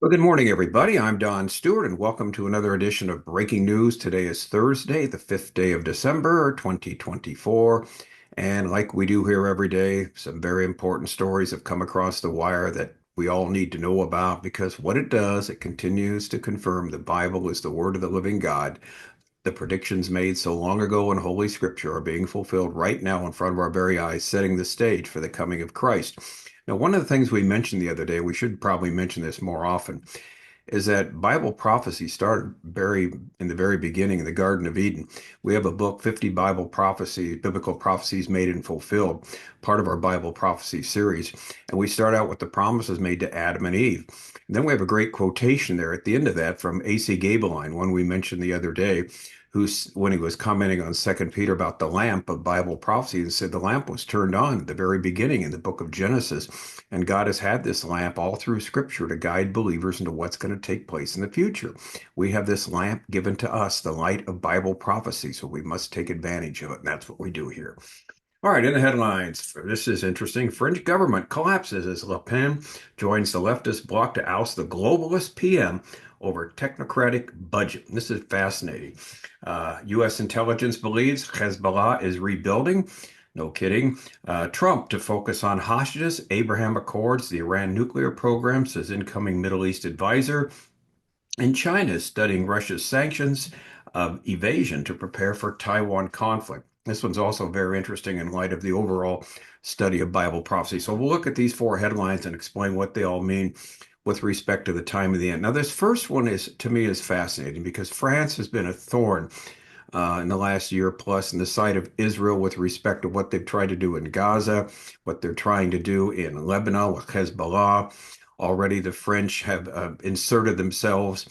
Well, good morning, everybody. I'm Don Stewart, and welcome to another edition of Breaking News. Today is Thursday, the 5th day of December, 2024. And like we do here every day, some very important stories have come across the wire that we all need to know about because what it does, it continues to confirm the Bible is the word of the living God. The predictions made so long ago in Holy Scripture are being fulfilled right now in front of our very eyes, setting the stage for the coming of Christ. Now, one of the things we mentioned the other day, we should probably mention this more often, is that Bible prophecy started very in the very beginning in the Garden of Eden. We have a book, 50 Bible prophecies, biblical prophecies made and fulfilled, part of our Bible prophecy series. And we start out with the promises made to Adam and Eve. And then we have a great quotation there at the end of that from A.C. Gabeline, one we mentioned the other day, who's when he was commenting on Second Peter about the lamp of Bible prophecy, and said the lamp was turned on at the very beginning in the book of Genesis, and God has had this lamp all through Scripture to guide believers into what's going to take place in the future. We have this lamp given to us, the light of Bible prophecy, so we must take advantage of it, and that's what we do here. All right, in the headlines, this is interesting. French government collapses as Le Pen joins the leftist bloc to oust the globalist PM over technocratic budget. This is fascinating. U.S. intelligence believes Hezbollah is rebuilding. No kidding. Trump to focus on hostages, Abraham Accords, the Iran nuclear program, says incoming Middle East advisor. And China is studying Russia's sanctions of evasion to prepare for Taiwan conflict. This one's also very interesting in light of the overall study of Bible prophecy. So we'll look at these four headlines and explain what they all mean with respect to the time of the end. Now, this first one is, to me, is fascinating because France has been a thorn in the last year plus in the side of Israel with respect to what they've tried to do in Gaza, what they're trying to do in Lebanon with Hezbollah. Already the French have inserted themselves,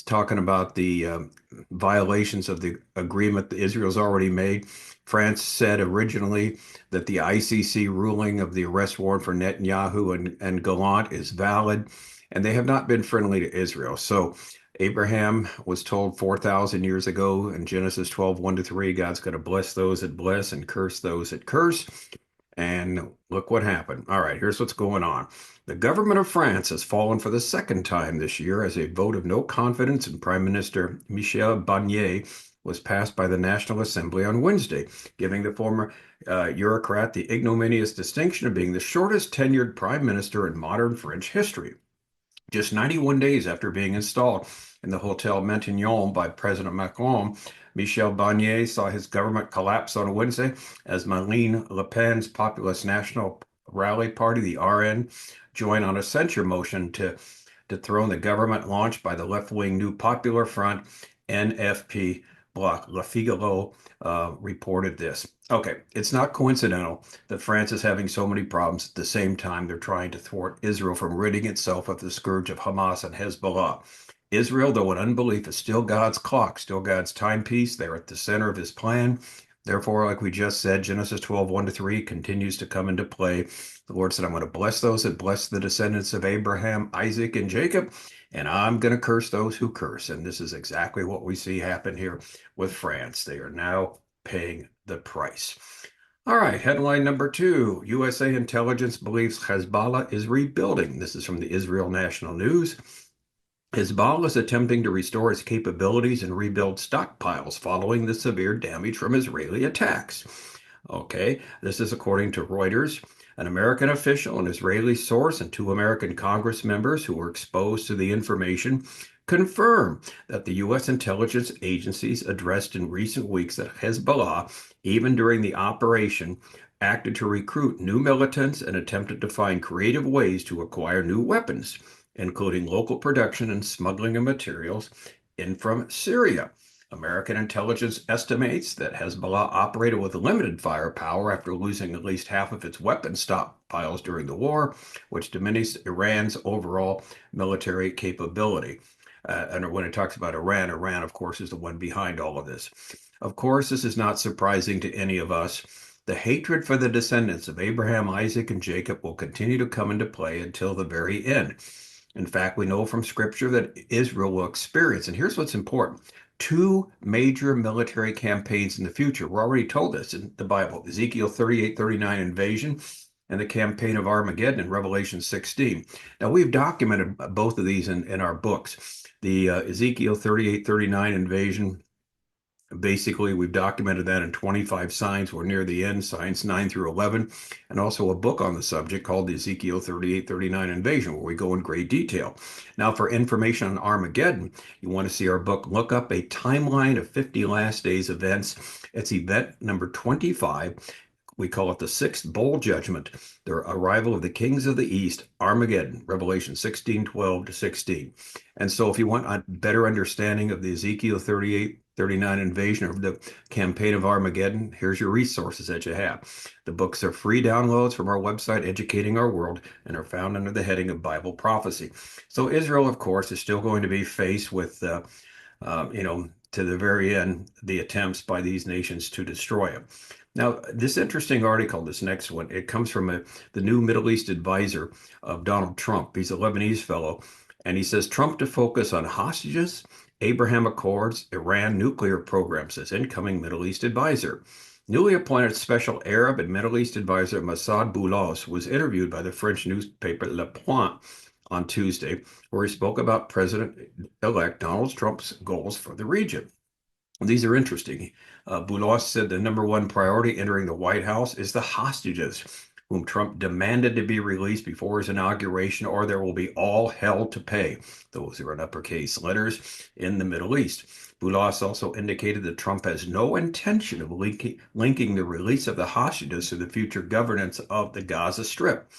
talking about the violations of the agreement that Israel's already made. France said originally that the ICC ruling of the arrest warrant for Netanyahu and Gallant is valid, and they have not been friendly to Israel. So Abraham was told 4,000 years ago in Genesis 12, 1 to 3, God's going to bless those that bless and curse those that curse. And look what happened. All right, here's what's going on. The government of France has fallen for the second time this year as a vote of no confidence in Prime Minister Michel Barnier was passed by the National Assembly on Wednesday, giving the former Eurocrat the ignominious distinction of being the shortest tenured prime minister in modern French history. Just 91 days after being installed in the Hotel Matignon by President Macron, Michel Barnier saw his government collapse on Wednesday as Marine Le Pen's populist National Rally Party, the RN, joined on a censure motion to dethrone the government launched by the left-wing New Popular Front, NFP Bloc. Le Figaro reported this. Okay, it's not coincidental that France is having so many problems at the same time they're trying to thwart Israel from ridding itself of the scourge of Hamas and Hezbollah. Israel, though in unbelief, is still God's clock, still God's timepiece. They're at the center of his plan. Therefore, like we just said, Genesis 12, 1 to 3 continues to come into play. The Lord said, I'm going to bless those that bless the descendants of Abraham, Isaac, and Jacob, and I'm going to curse those who curse. And this is exactly what we see happen here with France. They are now paying the price. All right, headline number two, USA intelligence believes Hezbollah is rebuilding. This is from the Israel National News. Hezbollah is attempting to restore its capabilities and rebuild stockpiles following the severe damage from Israeli attacks. Okay, this is according to Reuters. An American official, an Israeli source, and two American Congress members who were exposed to the information confirm that the U.S. intelligence agencies addressed in recent weeks that Hezbollah, even during the operation, acted to recruit new militants and attempted to find creative ways to acquire new weapons, including local production and smuggling of materials in from Syria. American intelligence estimates that Hezbollah operated with limited firepower after losing at least half of its weapon stockpiles during the war, which diminished Iran's overall military capability. And when it talks about Iran, Iran, of course, is the one behind all of this. Of course, this is not surprising to any of us. The hatred for the descendants of Abraham, Isaac, and Jacob will continue to come into play until the very end. In fact, we know from Scripture that Israel will experience, and here's what's important, two major military campaigns in the future. We're already told this in the Bible. Ezekiel 38, 39, invasion, and the campaign of Armageddon in Revelation 16. Now, we've documented both of these in our books. The Ezekiel 38-39 invasion. Basically, we've documented that in 25 signs. We're near the end, signs 9 through 11, and also a book on the subject called the Ezekiel 38-39 Invasion, where we go in great detail. Now, for information on Armageddon, you want to see our book, look up a timeline of 50 last days events. It's event number 25. We call it the sixth bowl judgment, the arrival of the kings of the east, Armageddon, Revelation 16:12-16. And so if you want a better understanding of the Ezekiel 38-39 invasion of the campaign of Armageddon, here's your resources that you have. The books are free downloads from our website, Educating Our World, and are found under the heading of Bible prophecy. So Israel, of course, is still going to be faced with, to the very end, the attempts by these nations to destroy it. Now, this interesting article, this next one, it comes from the new Middle East advisor of Donald Trump. He's a Lebanese fellow, and he says Trump to focus on hostages, Abraham Accords, Iran nuclear program, says incoming Middle East advisor. Newly appointed special Arab and Middle East advisor Massad Boulos was interviewed by the French newspaper Le Point on Tuesday, where he spoke about President-elect Donald Trump's goals for the region. These are interesting. Boulos said the number one priority entering the White House is the hostages, whom Trump demanded to be released before his inauguration, or there will be all hell to pay. Those are in uppercase letters in the Middle East. Boulos also indicated that Trump has no intention of linking the release of the hostages to the future governance of the Gaza Strip.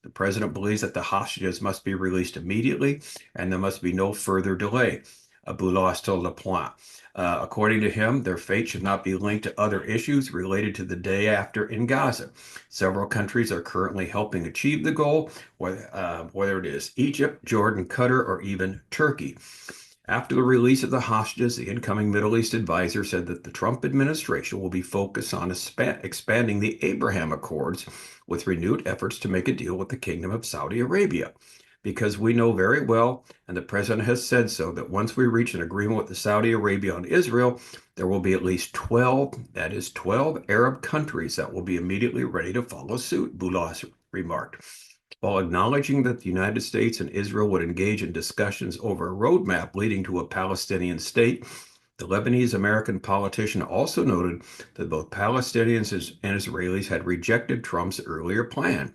The president believes that the hostages must be released immediately, and there must be no further delay. Boulos told Le Point. According to him, their fate should not be linked to other issues related to the day after in Gaza. Several countries are currently helping achieve the goal, whether it is Egypt, Jordan, Qatar, or even Turkey. After the release of the hostages, the incoming Middle East advisor said that the Trump administration will be focused on expanding the Abraham Accords with renewed efforts to make a deal with the Kingdom of Saudi Arabia. Because we know very well, and the president has said so, that once we reach an agreement with the Saudi Arabia on Israel, there will be at least 12, that is 12 Arab countries that will be immediately ready to follow suit, Boulos remarked. While acknowledging that the United States and Israel would engage in discussions over a roadmap leading to a Palestinian state, the Lebanese-American politician also noted that both Palestinians and Israelis had rejected Trump's earlier plan.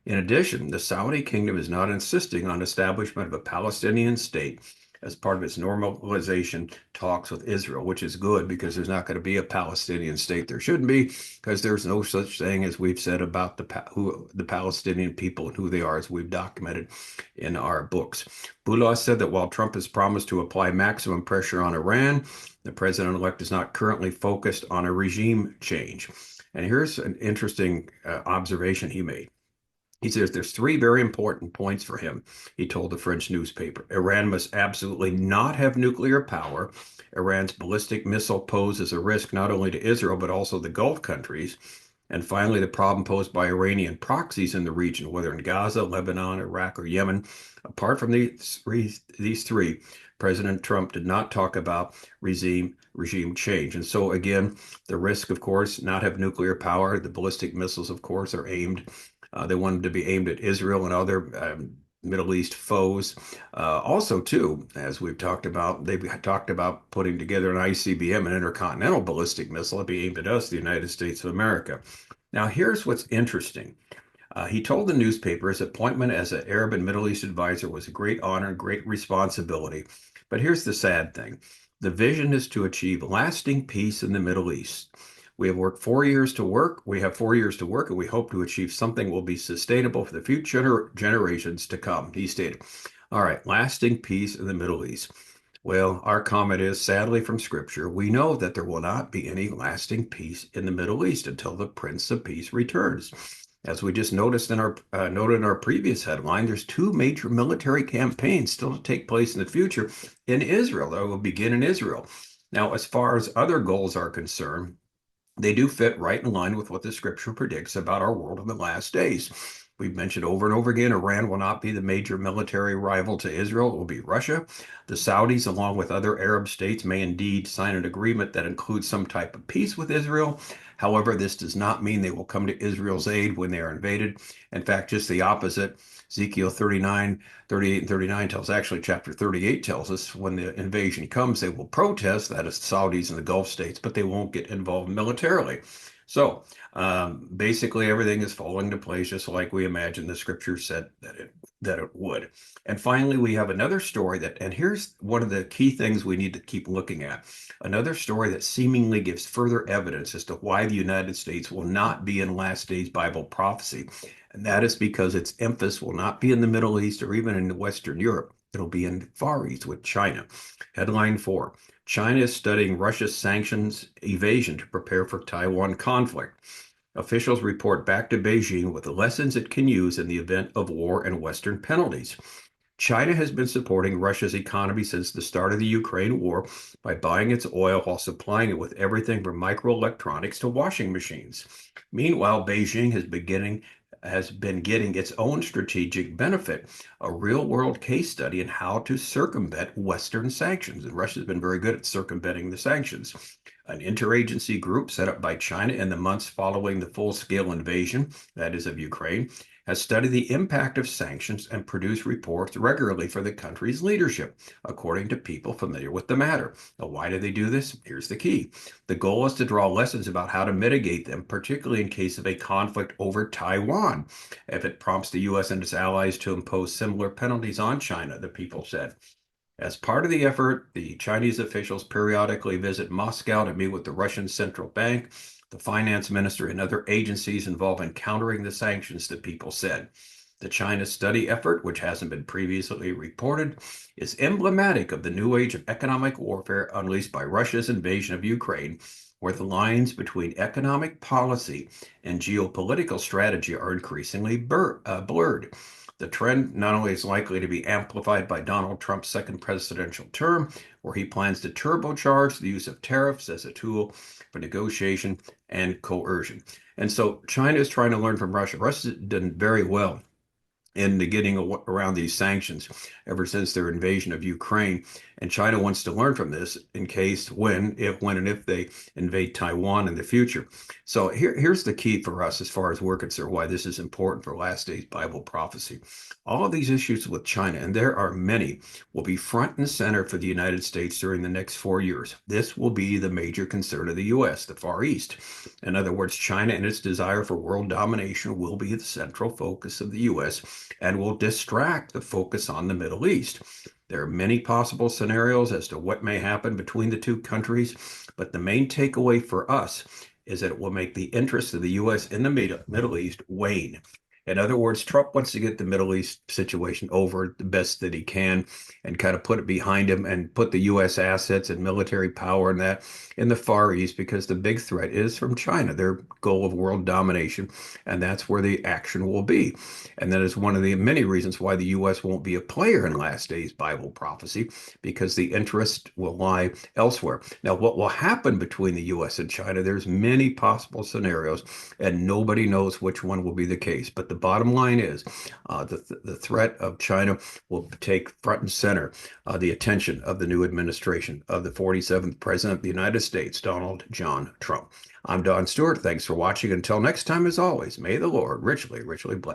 In addition, the Saudi kingdom is not insisting on establishment of a Palestinian state as part of its normalization talks with Israel, which is good because there's not going to be a Palestinian state. There shouldn't be, because there's no such thing as we've said about the Palestinian people and who they are, as we've documented in our books. Boulos said that while Trump has promised to apply maximum pressure on Iran, the president-elect is not currently focused on a regime change. And here's an interesting observation he made. He says there's three very important points for him, he told the French newspaper. Iran must absolutely not have nuclear power. Iran's ballistic missile poses a risk not only to Israel, but also the Gulf countries. And finally, the problem posed by Iranian proxies in the region, whether in Gaza, Lebanon, Iraq, or Yemen. Apart from these three, President Trump did not talk about regime change. And so, again, the risk, of course, not have nuclear power. The ballistic missiles, of course, are aimed. They wanted to be aimed at Israel and other Middle East foes. Also, too, as we've talked about, they've talked about putting together an ICBM, an intercontinental ballistic missile, to be aimed at us, the United States of America. Now, here's what's interesting. He told the newspaper his appointment as an Arab and Middle East advisor was a great honor and great responsibility. But here's the sad thing. The vision is to achieve lasting peace in the Middle East. We have worked 4 years to work. We have 4 years to work, and we hope to achieve something that will be sustainable for the future generations to come, he stated. All right, lasting peace in the Middle East. Well, our comment is, sadly from Scripture, we know that there will not be any lasting peace in the Middle East until the Prince of Peace returns. As we just noted in our previous headline, there's two major military campaigns still to take place in the future in Israel that will begin in Israel. Now, as far as other goals are concerned, they do fit right in line with what the scripture predicts about our world in the last days. We've mentioned over and over again, Iran will not be the major military rival to Israel. It will be Russia. The Saudis, along with other Arab states, may indeed sign an agreement that includes some type of peace with Israel. However, this does not mean they will come to Israel's aid when they are invaded. In fact, just the opposite. Ezekiel 39, 38, and 39 tells, actually, chapter 38 tells us when the invasion comes, they will protest, that is, the Saudis and the Gulf states, but they won't get involved militarily. So basically, everything is falling into place just like we imagined the scripture said that it would. And finally, we have another story and here's one of the key things we need to keep looking at. Another story that seemingly gives further evidence as to why the United States will not be in last days Bible prophecy. And that is because its emphasis will not be in the Middle East or even in Western Europe. It'll be in the Far East with China. Headline 4. China is studying Russia's sanctions evasion to prepare for Taiwan conflict. Officials report back to Beijing with the lessons it can use in the event of war and Western penalties. China has been supporting Russia's economy since the start of the Ukraine war by buying its oil while supplying it with everything from microelectronics to washing machines. Meanwhile, Beijing has been getting its own strategic benefit, a real-world case study in how to circumvent Western sanctions. And Russia has been very good at circumventing the sanctions. An interagency group set up by China in the months following the full-scale invasion, that is, of Ukraine, has studied the impact of sanctions and produced reports regularly for the country's leadership, according to people familiar with the matter. Now, why do they do this? Here's the key. The goal is to draw lessons about how to mitigate them, particularly in case of a conflict over Taiwan, if it prompts the U.S. and its allies to impose similar penalties on China, the people said. As part of the effort, the Chinese officials periodically visit Moscow to meet with the Russian central bank, the finance minister, and other agencies involved in countering the sanctions, the people said. The China study effort, which hasn't been previously reported, is emblematic of the new age of economic warfare unleashed by Russia's invasion of Ukraine, where the lines between economic policy and geopolitical strategy are increasingly blurred. The trend not only is likely to be amplified by Donald Trump's second presidential term, where he plans to turbocharge the use of tariffs as a tool for negotiation and coercion. And so China is trying to learn from Russia. Russia's done very well in getting around these sanctions ever since their invasion of Ukraine. And China wants to learn from this in case, when and if they invade Taiwan in the future. So here's the key for us as far as we're concerned, why this is important for last days Bible prophecy. All of these issues with China, and there are many, will be front and center for the United States during the next 4 years. This will be the major concern of the U.S., the Far East. In other words, China and its desire for world domination will be the central focus of the U.S. and will distract the focus on the Middle East. There are many possible scenarios as to what may happen between the two countries, but the main takeaway for us is that it will make the interests of the U.S. in the Middle East wane. In other words, Trump wants to get the Middle East situation over the best that he can and kind of put it behind him and put the U.S. assets and military power and that in the Far East, because the big threat is from China, their goal of world domination, and that's where the action will be. And that is one of the many reasons why the U.S. won't be a player in last days Bible prophecy, because the interest will lie elsewhere. Now, what will happen between the U.S. and China, there's many possible scenarios, and nobody knows which one will be the case. But the bottom line is the threat of China will take front and center the attention of the new administration of the 47th President of the United States, Donald John Trump. I'm Don Stewart. Thanks for watching. Until next time, as always, may the Lord richly, richly bless.